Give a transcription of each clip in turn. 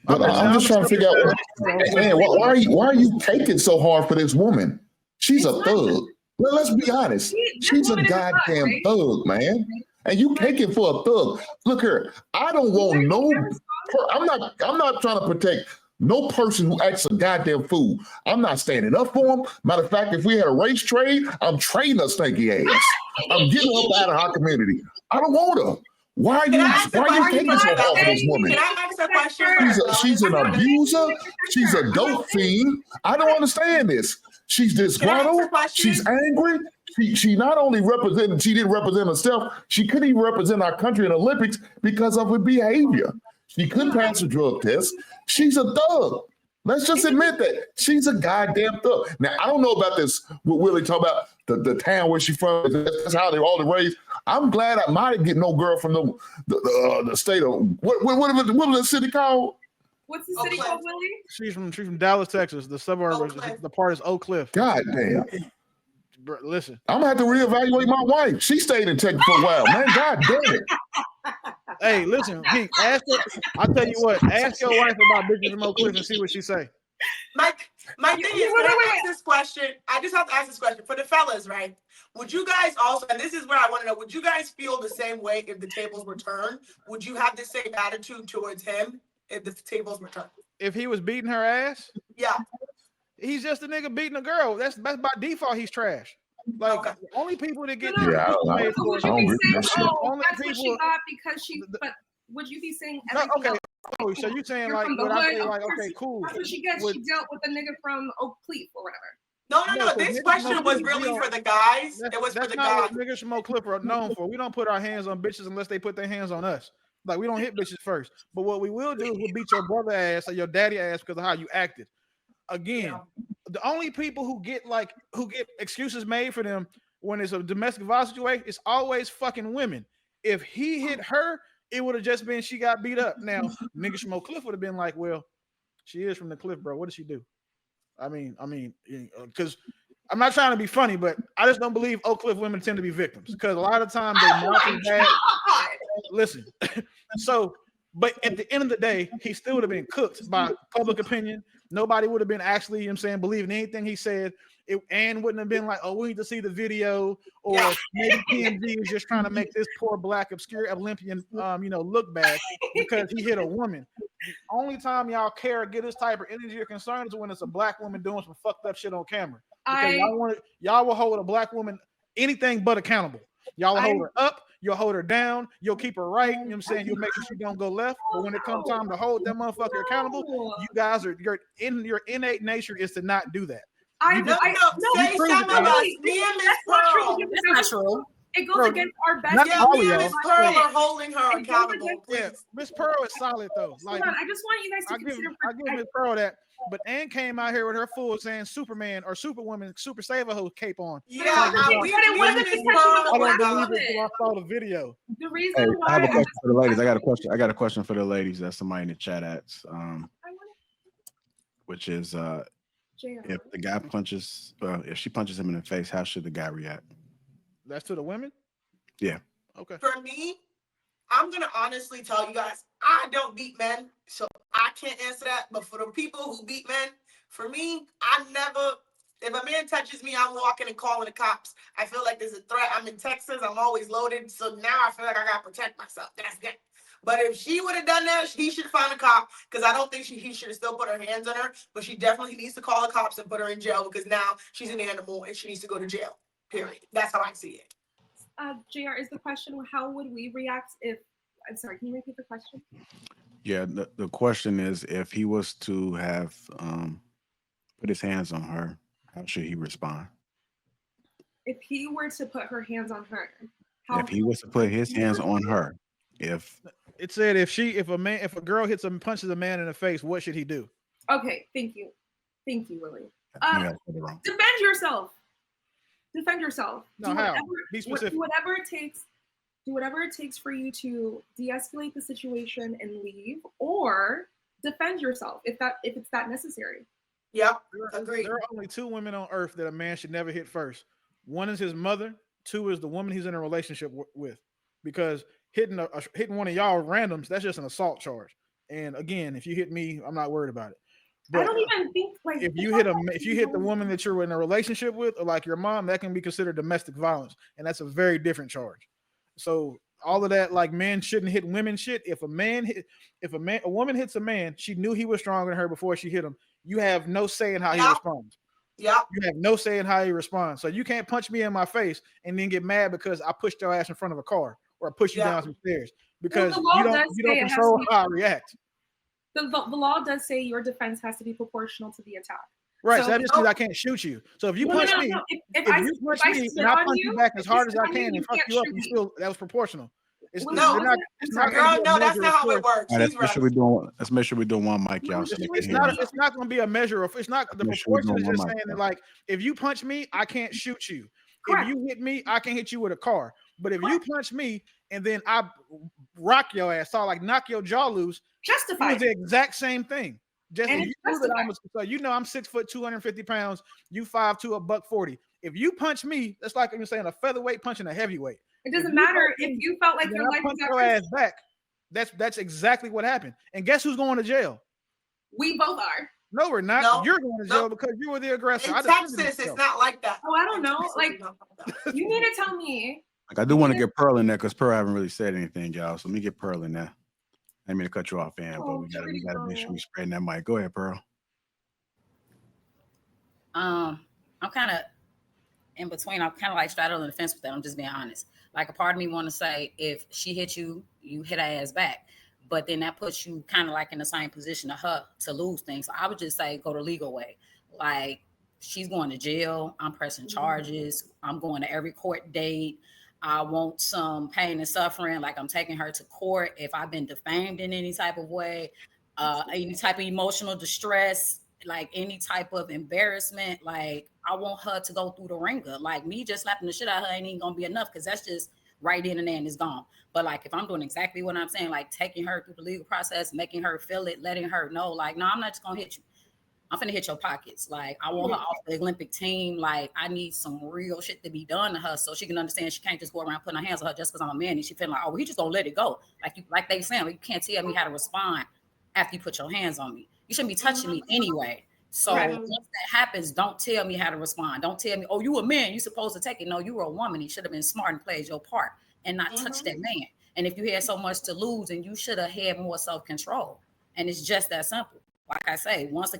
But I'm just trying to figure out, man, why are you taking so hard for this woman? She's a thug. Well, let's be honest. She's a goddamn thug, man. And you taking for a thug. Look here, I don't want no. I'm not trying to protect no person who acts a goddamn fool. I'm not standing up for him. Matter of fact, if we had a race trade, I'm trading her stinky ass. I'm getting her out of our community. I don't want her. Why are you taking so hard for this woman? Can I ask a question? She's an abuser. She's a dope fiend. I don't understand this. She's disgruntled. She's angry. She not only she didn't represent herself, she couldn't even represent our country in the Olympics because of her behavior. She couldn't pass a drug test. She's a thug. Let's just admit that. She's a goddamn thug. Now, I don't know about this, what Willie talk about, the town where she's from. That's how they all raised. I'm glad I might get no girl from the state of, what was the city called? What's the city called, Willie? She's from Dallas, Texas. The suburb, the part is Oak Cliff. God damn. Bro, listen. I'm going to have to reevaluate my wife. She stayed in Texas for a while. Man, God damn it. Hey, listen, Pete, I'll tell you what, ask your wife about bitches from Oak Cliff and see what she say. My thing is, when I ask this question, I just have to ask this question for the fellas, right? Would you guys also, and this is where I want to know, would you guys feel the same way if the tables were turned? Would you have the same attitude towards him if the tables were turned? If he was beating her ass? Yeah. He's just a nigga beating a girl. That's by default, he's trash. Like, okay. Only people that get only people that's what she got because she, but would you be saying okay. Oh, so you saying like, would I say like, okay, cool. That's what she gets. She dealt with a nigga from Oak Cliff or whatever. No. This question was really for the guys. It was for the guys. What niggas from Oak Cliff are known for. We don't put our hands on bitches unless they put their hands on us. Like, we don't hit bitches first. But what we will do is we'll beat your brother ass or your daddy ass because of how you acted. Again, the only people who get excuses made for them when it's a domestic violence situation, it's always fucking women. If he hit her, it would have just been she got beat up. Now, niggas from Oak Cliff would have been like, well, she is from the cliff, bro. What did she do? I mean, because I'm not trying to be funny, but I just don't believe Oak Cliff women tend to be victims because a lot of times they mouth is bad. Listen, so, but at the end of the day, he still would have been cooked by public opinion. Nobody would have been actually, you know what I'm saying, believing anything he said. And wouldn't have been like, oh, we need to see the video, or maybe PMG is just trying to make this poor black obscure Olympian, look bad because he hit a woman. The only time y'all care, get this type of energy or concern is when it's a black woman doing some fucked up shit on camera. Y'all will hold a black woman anything but accountable. Y'all will hold her up, you'll hold her down, you'll keep her right, you know what I'm saying? You'll make sure she don't go left. But when it comes time to hold that motherfucker accountable, you guys your innate nature is to not do that. Say something about me and Miss Pearl. That's true. It goes against our best. Me and Miss Pearl are holding her accountable. Yeah, Miss Pearl is solid though. Like, I just want you guys to consider. I give Miss Pearl that. But Ann came out here with her full saying Superman or Superwoman, Super Saver Ho cape on. Yeah, it wasn't Miss Pearl. I don't believe it until I saw the video. The reason why I have a question for the ladies. I got a question for the ladies that somebody in the chat asks, which is if the guy punches, if she punches him in the face, how should the guy react? That's to the women? Yeah. Okay. For me, I'm going to honestly tell you guys, I don't beat men, so I can't answer that. But for the people who beat men, for me, if a man touches me, I'm walking and calling the cops. I feel like there's a threat. I'm in Texas. I'm always loaded. So now I feel like I got to protect myself. That's it. But if she would have done that, he should find a cop because I don't think he should have still put her hands on her. But she definitely needs to call the cops and put her in jail because now she's an animal and she needs to go to jail. Period. That's how I see it. JR, is the question, how would we react if, I'm sorry, can you repeat the question? Yeah, the question is if he was to have put his hands on her, how should he respond? If he were to put her hands on her, if he was to put his hands on her, if it said if a girl hits and punches a man in the face, what should he do? Okay, thank you, Willie. Defend yourself. Defend yourself. No, how? Be specific. Do whatever it takes for you to de-escalate the situation and leave, or defend yourself if it's that necessary. Yeah, agreed. There are only two women on earth that a man should never hit first. One is his mother. Two is the woman he's in a relationship with. Because hitting one of y'all randoms, that's just an assault charge. And again, if you hit me, I'm not worried about it. I But don't even think like if you hit the woman that you're in a relationship with, or like your mom, that can be considered domestic violence, and that's a very different charge. So all of that, like men shouldn't hit women shit. If a woman hits a man, she knew he was stronger than her before she hit him. You have no say in how he responds. Yeah. You have no say in how he responds. So you can't punch me in my face and then get mad because I pushed your ass in front of a car or I pushed you down some stairs because you don't control how I react. The law does say your defense has to be proportional to the attack. Right. So that just means I can't shoot you. So if you punch me, if you punch me and I punch you back as hard as I can and fuck you up, that was proportional. That's not how it works. Let's make sure we're doing one mic, y'all. It's not going to be a measure of. It's not the proportion. Is just saying that, like, if you punch me, I can't shoot you. Correct. If you hit me, I can hit you with a car. But if you punch me and then I rock your ass, so like knock your jaw loose, justified. It's the exact same thing. So you know I'm 6 foot 250 pounds. You 5'2", $140. If you punch me, that's like you're saying a featherweight punching a heavyweight. It doesn't matter if you felt like your life was at risk. Ass back. That's exactly what happened. And guess who's going to jail? We both are. No, we're not. No, you're going to jail because you were the aggressor. In Texas, it's not like that. Oh, I don't know. Like, you need to tell me. Like, I do want to get Pearl in there because Pearl haven't really said anything, y'all. So let me get Pearl in there. I mean to cut you off, Ann, but we gotta make sure we spreading that mic. Go ahead, Pearl. I'm kind of in between. I'm kind of like straddling the fence with that. I'm just being honest. Like a part of me want to say, if she hit you, you hit her ass back. But then that puts you kind of like in the same position of her to lose things. So I would just say go the legal way. Like she's going to jail. I'm pressing charges. I'm going to every court date. I want some pain and suffering. Like I'm taking her to court. If I've been defamed in any type of way, any type of emotional distress, like any type of embarrassment, like I want her to go through the ringer. Like me just slapping the shit out of her ain't even gonna be enough because that's just right in and there and it's gone. But like if I'm doing exactly what I'm saying, like taking her through the legal process, making her feel it, letting her know, like, no, I'm not just gonna hit you. I'm finna hit your pockets. Like I want her off the Olympic team. Like I need some real shit to be done to her so she can understand she can't just go around putting her hands on her just because I'm a man and she feeling like, oh, he just gonna let it go. Like they saying, like, you can't tell me how to respond after you put your hands on me. You shouldn't be touching me anyway. So once that happens, don't tell me how to respond. Don't tell me, oh, you a man, you supposed to take it. No, you were a woman. You should have been smart and played your part and not touch that man. And if you had so much to lose, and you should have had more self-control. And it's just that simple. Like I say, once you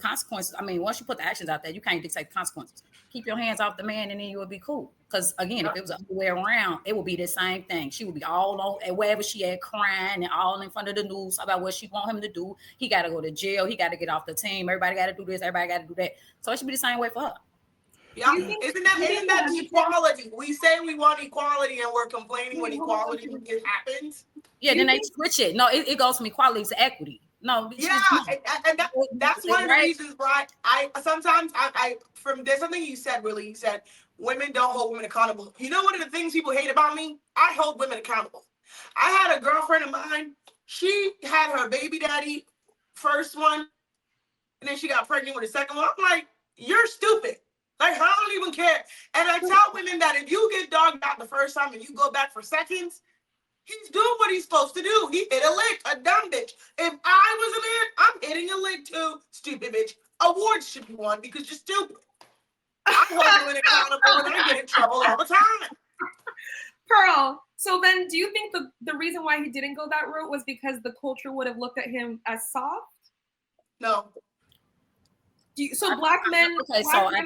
put the actions out there, you can't dictate the consequences. Keep your hands off the man and then you will be cool. Because again, if it was the other way around, it would be the same thing. She would be all on wherever she at crying and all in front of the news about what she want him to do. He got to go to jail. He got to get off the team. Everybody got to do this. Everybody got to do that. So it should be the same way for her. Yeah, isn't that equality? We say we want equality and we're complaining when equality happens. Yeah, then they switch it. No, it goes from equality to equity. No, yeah, and that's one of the reasons why there's something you said, Willie. You said women don't hold women accountable. You know, one of the things people hate about me, I hold women accountable. I had a girlfriend of mine. She had her baby daddy, first one, and then she got pregnant with the second one. I'm like, you're stupid. Like, I don't even care. And I tell women that if you get dogged out the first time and you go back for seconds, he's doing what he's supposed to do. He hit a lick, a dumb bitch. If I was a man, I'm hitting a lick too, stupid bitch. Awards should be won because you're stupid. I hold women accountable and I get in trouble all the time. Pearl, so then do you think the reason why he didn't go that route was because the culture would have looked at him as soft? No. Black men. Okay, so I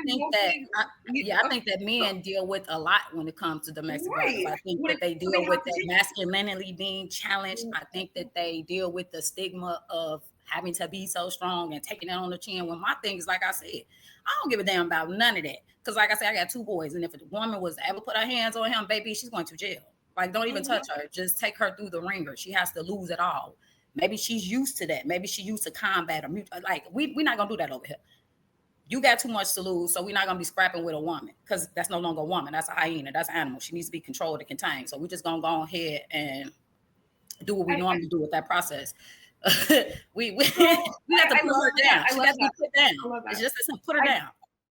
think that men deal with a lot when it comes to domestic violence. I think that they deal with that masculinity being challenged. I think that they deal with the stigma of having to be so strong and taking it on the chin. When my thing is, like I said, I don't give a damn about none of that. Because like I said, I got 2 boys. And if a woman was to ever put her hands on him, baby, she's going to jail. Like, don't even touch her. Just take her through the ringer. She has to lose it all. Maybe she's used to that. Maybe she's used to combat. Like, we're not going to do that over here. You got too much to lose, so we're not going to be scrapping with a woman because that's no longer a woman. That's a hyena. That's an animal. She needs to be controlled and contained. So we're just going to go ahead and do what we normally do with that process. we have to put her down. She got to be put down. It's just put her down.